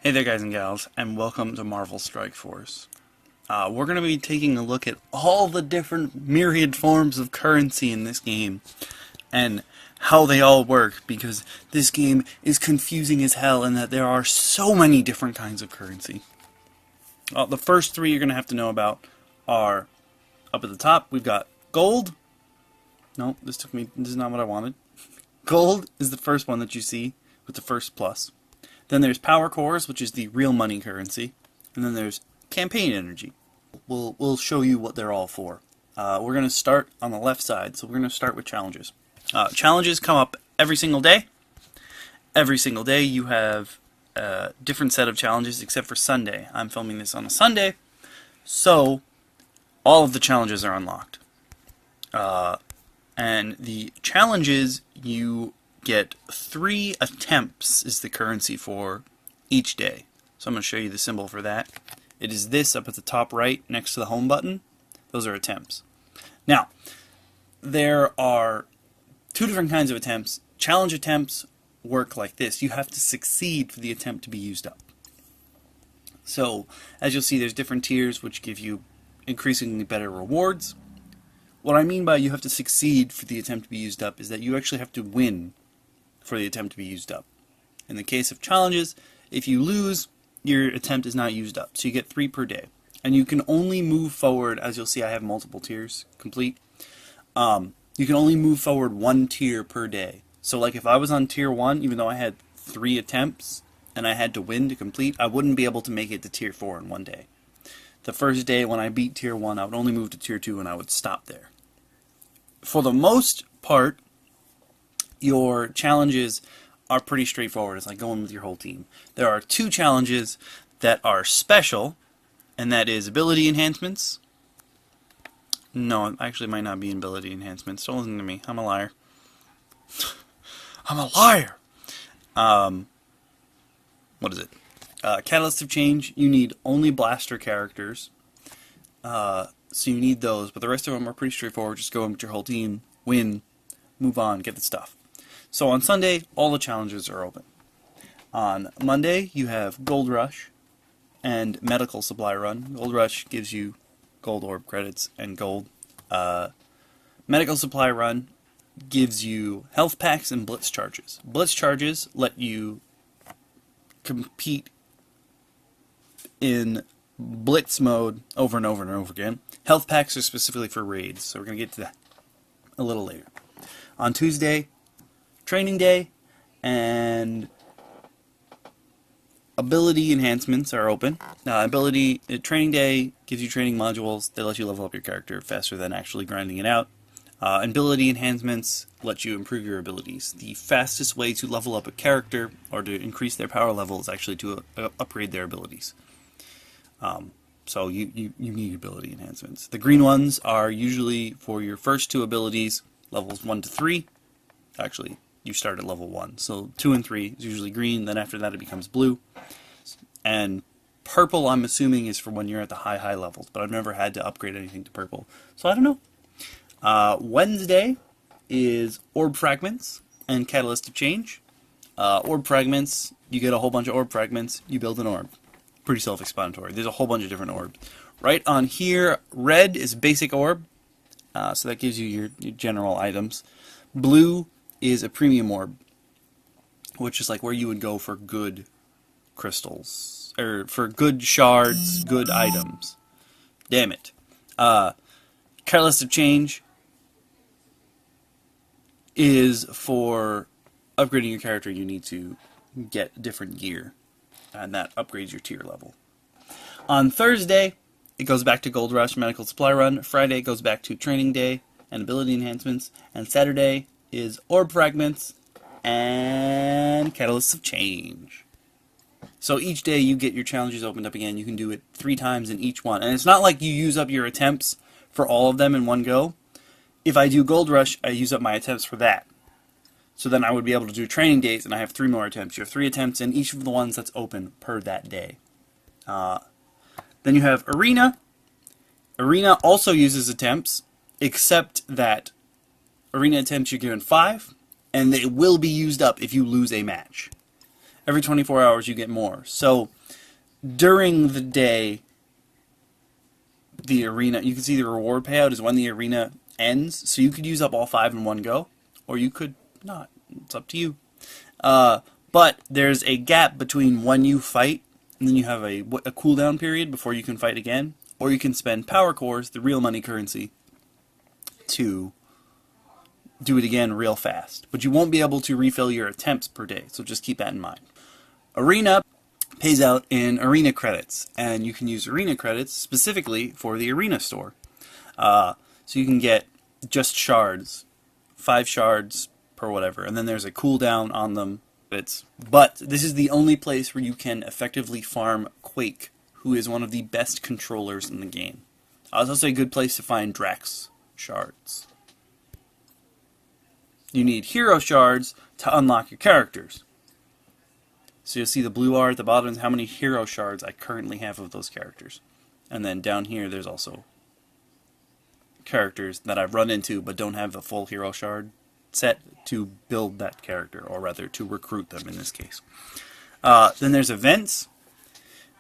Hey there guys and gals, and welcome to Marvel Strike Force. We're going to be taking a look at all the different myriad forms of currency in this game, and how they all work, because this game is confusing as hell in that there are so many different kinds of currency. The first three you're going to have to know about are, up at the top, we've got gold. No, this is not what I wanted. Gold is the first one that you see, with the first plus. Then there's power cores, which is the real money currency, and then there's campaign energy. We'll show you what they're all for. We're going to start on the left side, so we're going to start with challenges. Challenges come up every single day. Every single day you have a different set of challenges, except for Sunday. I'm filming this on a Sunday, so all of the challenges are unlocked. And the challenges, you get 3 attempts is the currency for each day. So I'm going to show you the symbol for that. It is this up at the top right next to the home button. Those are attempts. Now, there are 2 different kinds of attempts. Challenge attempts work like this. You have to succeed for the attempt to be used up. So, as you'll see, there's different tiers which give you increasingly better rewards. What I mean by you have to succeed for the attempt to be used up is that you actually have to win for the attempt to be used up. In the case of challenges, if you lose, your attempt is not used up. So you get 3 per day. And you can only move forward, as you'll see I have multiple tiers complete. You can only move forward 1 tier per day. So like if I was on tier 1, even though I had 3 attempts and I had to win to complete, I wouldn't be able to make it to tier 4 in one day. The first day when I beat tier 1, I would only move to tier 2 and I would stop there. For the most part, your challenges are pretty straightforward. It's like going with your whole team. There are 2 challenges that are special, and that is ability enhancements. No, it actually might not be ability enhancements. Don't listen to me. I'm a liar. I'm a liar! What is it? Catalyst of Change. You need only blaster characters. So you need those, but the rest of them are pretty straightforward. Just go in with your whole team, win, move on, get the stuff. So on Sunday, all the challenges are open. On Monday, you have Gold Rush and Medical Supply Run. Gold Rush gives you gold orb credits and gold. Medical Supply Run gives you health packs and blitz charges. Blitz charges let you compete in blitz mode over and over and over again. Health packs are specifically for raids, so we're going to get to that a little later. On Tuesday, Training Day and ability enhancements are open. Training Day gives you training modules. They let you level up your character faster than actually grinding it out. Ability enhancements let you improve your abilities. The fastest way to level up a character or to increase their power level is actually to upgrade their abilities. So you need ability enhancements. The green ones are usually for your first 2 abilities, levels 1 to 3. Actually, you start at level 1. So 2 and 3 is usually green, then after that it becomes blue. And purple, I'm assuming, is for when you're at the high levels, but I've never had to upgrade anything to purple, so I don't know. Wednesday is Orb Fragments and Catalyst of Change. Orb Fragments, you get a whole bunch of Orb Fragments, you build an orb. Pretty self-explanatory. There's a whole bunch of different orbs. Right on here, red is basic orb, so that gives you your general items. Blue is a premium orb, which is like where you would go for good crystals, or for good shards, good items. Damn it. Catalyst of Change is for upgrading your character. You need to get different gear, and that upgrades your tier level. On Thursday, it goes back to Gold Rush, Medical Supply Run. Friday, it goes back to Training Day and ability enhancements. And Saturday is Orb Fragments and Catalysts of Change. So each day you get your challenges opened up again. You can do it 3 times in each one. And it's not like you use up your attempts for all of them in one go. If I do Gold Rush, I use up my attempts for that. So then I would be able to do Training Days, and I have 3 more attempts. You have 3 attempts in each of the ones that's open per that day. Then you have Arena. Arena also uses attempts, except that Arena attempts you're given 5, and they will be used up if you lose a match. Every 24 hours you get more. So during the day, the arena, you can see the reward payout is when the arena ends. So you could use up all 5 in one go, or you could not. It's up to you. But there's a gap between when you fight, and then you have a cooldown period before you can fight again. Or you can spend power cores, the real money currency, to do it again real fast. But you won't be able to refill your attempts per day, so just keep that in mind. Arena pays out in arena credits, and you can use arena credits specifically for the arena store. So you can get just shards, 5 shards per whatever, and then there's a cooldown on them. But this is the only place where you can effectively farm Quake, who is one of the best controllers in the game. It's also a good place to find Drax shards. You need hero shards to unlock your characters. So you'll see the blue bar at the bottom is how many hero shards I currently have of those characters. And then down here there's also characters that I've run into but don't have the full hero shard set to build that character, or rather to recruit them in this case. Then there's events.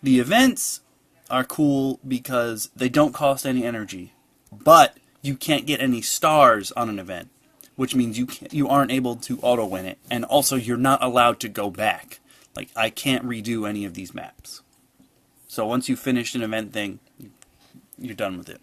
The events are cool because they don't cost any energy, but you can't get any stars on an event, which means you aren't able to auto win it, and also you're not allowed to go back. Like, I can't redo any of these maps. So once you finish an event thing, you're done with it.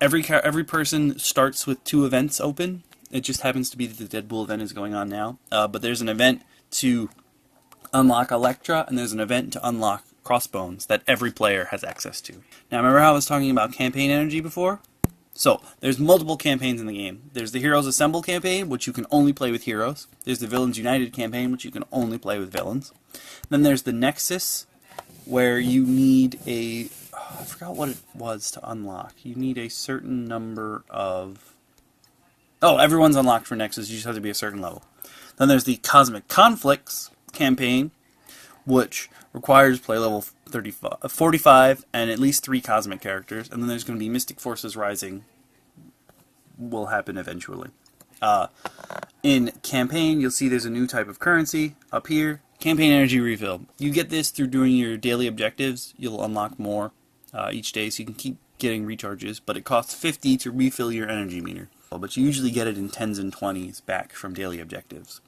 Every person starts with 2 events open. It just happens to be that the Deadpool event is going on now, but there's an event to unlock Elektra, and there's an event to unlock Crossbones that every player has access to. Now, remember how I was talking about campaign energy before? So, there's multiple campaigns in the game. There's the Heroes Assemble campaign, which you can only play with heroes. There's the Villains United campaign, which you can only play with villains. Then there's the Nexus, where you need a... I forgot what it was to unlock. You need a certain number of... Oh, everyone's unlocked for Nexus. You just have to be a certain level. Then there's the Cosmic Conflicts campaign, which requires play level 45 and at least 3 cosmic characters. And then there's going to be Mystic Forces Rising. Will happen eventually. In campaign, you'll see there's a new type of currency up here. Campaign energy refill. You get this through doing your daily objectives. You'll unlock more each day, so you can keep getting recharges. But it costs 50 to refill your energy meter. But you usually get it in 10s and 20s back from daily objectives.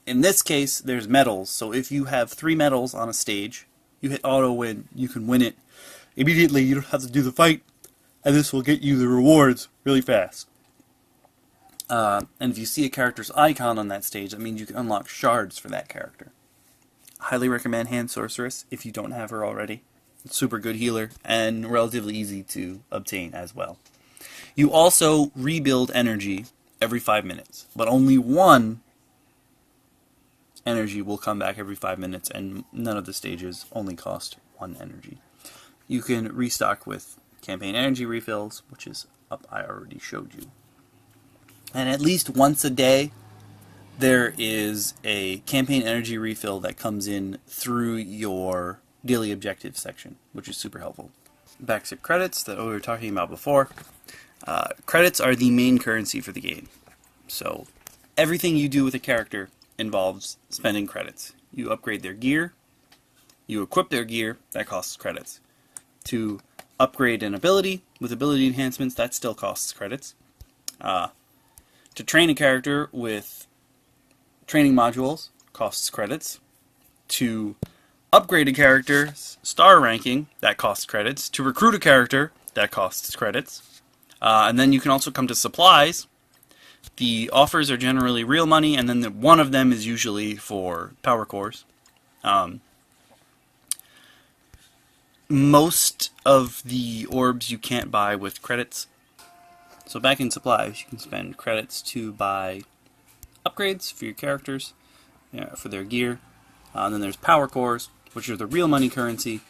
In this case, there's medals. So if you have 3 medals on a stage, you hit auto win, you can win it immediately. You don't have to do the fight, and this will get you the rewards really fast. And if you see a character's icon on that stage, that means you can unlock shards for that character. Highly recommend Hand Sorceress if you don't have her already. Super good healer and relatively easy to obtain as well. You also rebuild energy every 5 minutes, but only 1 energy will come back every 5 minutes, and none of the stages only cost 1 energy. You can restock with campaign energy refills, which is up I already showed you. And at least once a day there is a campaign energy refill that comes in through your daily objectives section, which is super helpful. Back to credits that we were talking about before. Credits are the main currency for the game. So everything you do with a character involves spending credits. You upgrade their gear, you equip their gear, that costs credits. To upgrade an ability with ability enhancements, that still costs credits. To train a character with training modules, costs credits. To upgrade a character's star ranking, that costs credits. To recruit a character, that costs credits. And then you can also come to supplies. The offers are generally real money, and then one of them is usually for power cores. Most of the orbs you can't buy with credits. So back in supplies, you can spend credits to buy upgrades for your characters, for their gear. And then there's power cores, which are the real money currency,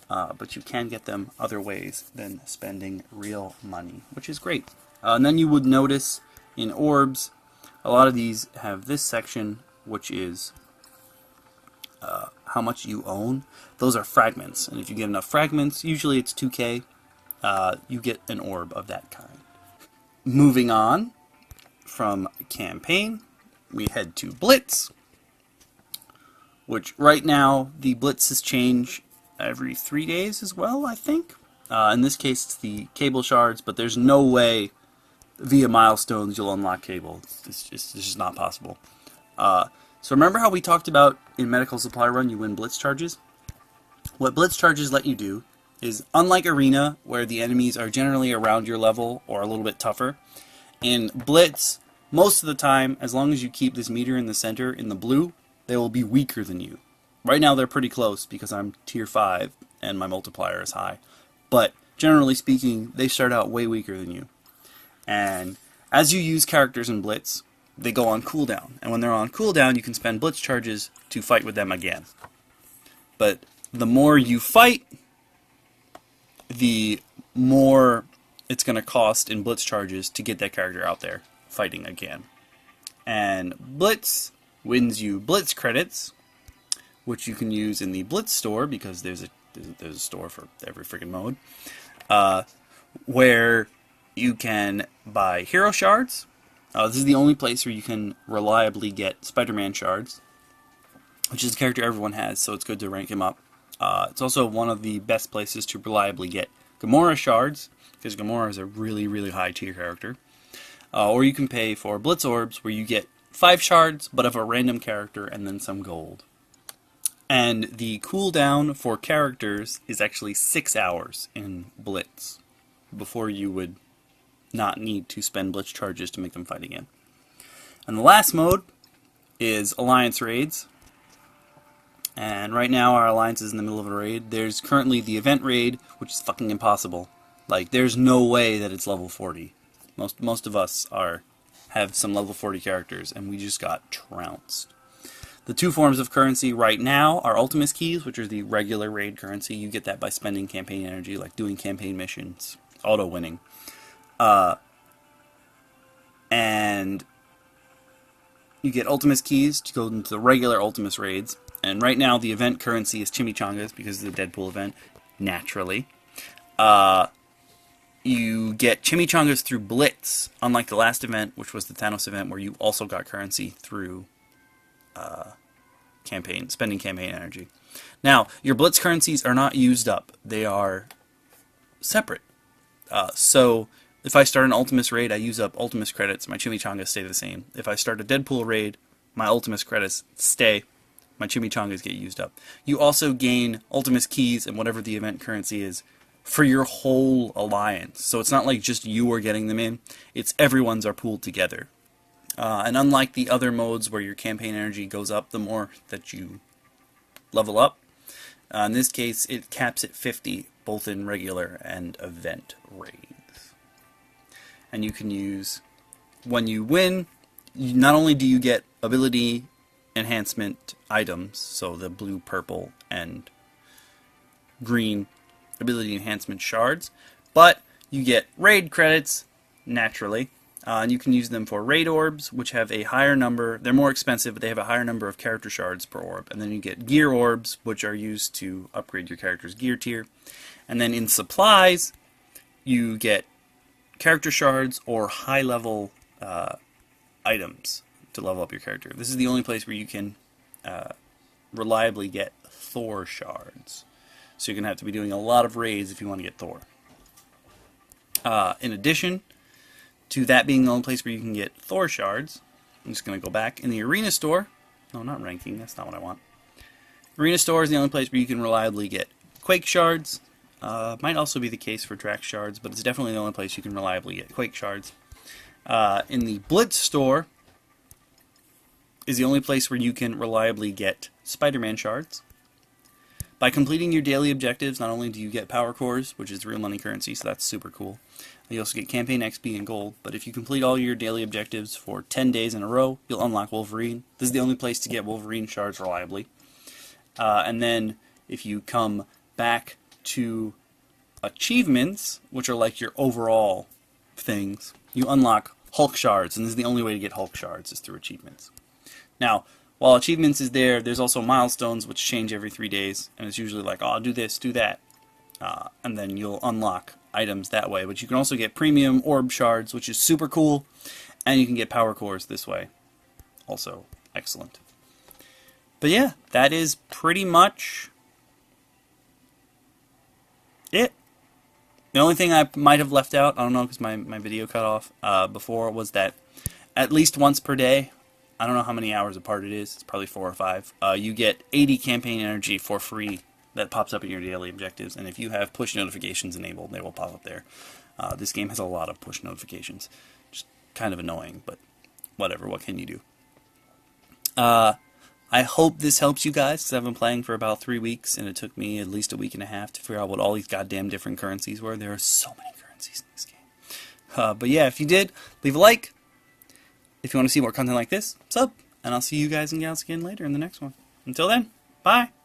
but you can get them other ways than spending real money, which is great. And then you would notice in orbs, a lot of these have this section, which is how much you own. Those are fragments, and if you get enough fragments, usually it's 2k, you get an orb of that kind. Moving on from campaign, we head to Blitz, which right now the Blitzes change every 3 days as well, I think. In this case, it's the cable shards, but there's no way via milestones you'll unlock cable. It's just not possible. So remember how we talked about in Medical Supply Run you win Blitz charges? What Blitz charges let you do is, unlike Arena, where the enemies are generally around your level or a little bit tougher, in Blitz, most of the time, as long as you keep this meter in the center in the blue, they will be weaker than you. Right now they're pretty close because I'm tier 5 and my multiplier is high. But generally speaking, they start out way weaker than you. And as you use characters in Blitz, they go on cooldown. And when they're on cooldown, you can spend Blitz charges to fight with them again. But the more you fight, the more it's going to cost in Blitz charges to get that character out there fighting again. And Blitz wins you Blitz Credits, which you can use in the Blitz store, because there's a store for every freaking mode, where you can buy hero shards. This is the only place where you can reliably get Spider-Man shards, which is a character everyone has, so it's good to rank him up. It's also one of the best places to reliably get Gamora shards, because Gamora is a really, really high tier character. Or you can pay for Blitz Orbs, where you get 5 shards, but of a random character, and then some gold. And the cooldown for characters is actually 6 hours in Blitz, before you would not need to spend Blitz charges to make them fight again. And the last mode is Alliance Raids. And right now our Alliance is in the middle of a raid. There's currently the event raid, which is fucking impossible. Like, there's no way that it's level 40. Most of us have some level 40 characters, and we just got trounced. The 2 forms of currency right now are Ultimus Keys, which are the regular raid currency. You get that by spending campaign energy, like doing campaign missions, auto-winning. And you get Ultimus Keys to go into the regular Ultimus raids. And right now the event currency is Chimichangas, because of the Deadpool event, naturally. You get Chimichangas through Blitz, unlike the last event, which was the Thanos event, where you also got currency through spending campaign energy. Now, your Blitz currencies are not used up. They are separate. So, if I start an Ultimus raid, I use up Ultimus credits. My Chimichangas stay the same. If I start a Deadpool raid, my Ultimus credits stay. My Chimichangas get used up. You also gain Ultimus Keys and whatever the event currency is for your whole alliance. So it's not like just you are getting them in. It's everyone's are pooled together. And unlike the other modes where your campaign energy goes up the more that you level up, in this case it caps at 50, both in regular and event raids. And you can use, when you win, not only do you get ability enhancement items, so the blue, purple, and green ability enhancement shards, but you get raid credits, naturally, and you can use them for raid orbs, which have a higher number. They're more expensive, but they have a higher number of character shards per orb. And then you get gear orbs, which are used to upgrade your character's gear tier. And then in supplies, you get character shards or high-level items to level up your character. This is the only place where you can reliably get Thor shards. So you're going to have to be doing a lot of raids if you want to get Thor. In addition to that being the only place where you can get Thor shards, I'm just going to go back. In the Arena store, no, not ranking, that's not what I want. Arena store is the only place where you can reliably get Quake shards. Might also be the case for Drax shards, but it's definitely the only place you can reliably get Quake shards. In the Blitz store is the only place where you can reliably get Spider-Man shards. By completing your daily objectives, not only do you get power cores, which is real money currency, so that's super cool. You also get campaign XP and gold, but if you complete all your daily objectives for 10 days in a row, you'll unlock Wolverine. This is the only place to get Wolverine shards reliably. And then if you come back to achievements, which are like your overall things, you unlock Hulk shards, and this is the only way to get Hulk shards is through achievements. Now, while achievements is there, there's also milestones which change every 3 days, and it's usually like, oh, do this, do that, and then you'll unlock items that way. But you can also get premium orb shards, which is super cool, and you can get power cores this way. also excellent. But yeah, that is pretty much it. The only thing I might have left out, I don't know because my video cut off before, was that at least once per day, I don't know how many hours apart it is, it's probably 4 or 5, you get 80 campaign energy for free that pops up in your daily objectives, and if you have push notifications enabled, they will pop up there. This game has a lot of push notifications. Just kind of annoying, but whatever, what can you do? I hope this helps you guys, because I've been playing for about 3 weeks, and it took me at least a week and a half to figure out what all these goddamn different currencies were. There are so many currencies in this game. But yeah, if you did, leave a like. If you want to see more content like this, sub. And I'll see you guys and gals again later in the next one. Until then, bye!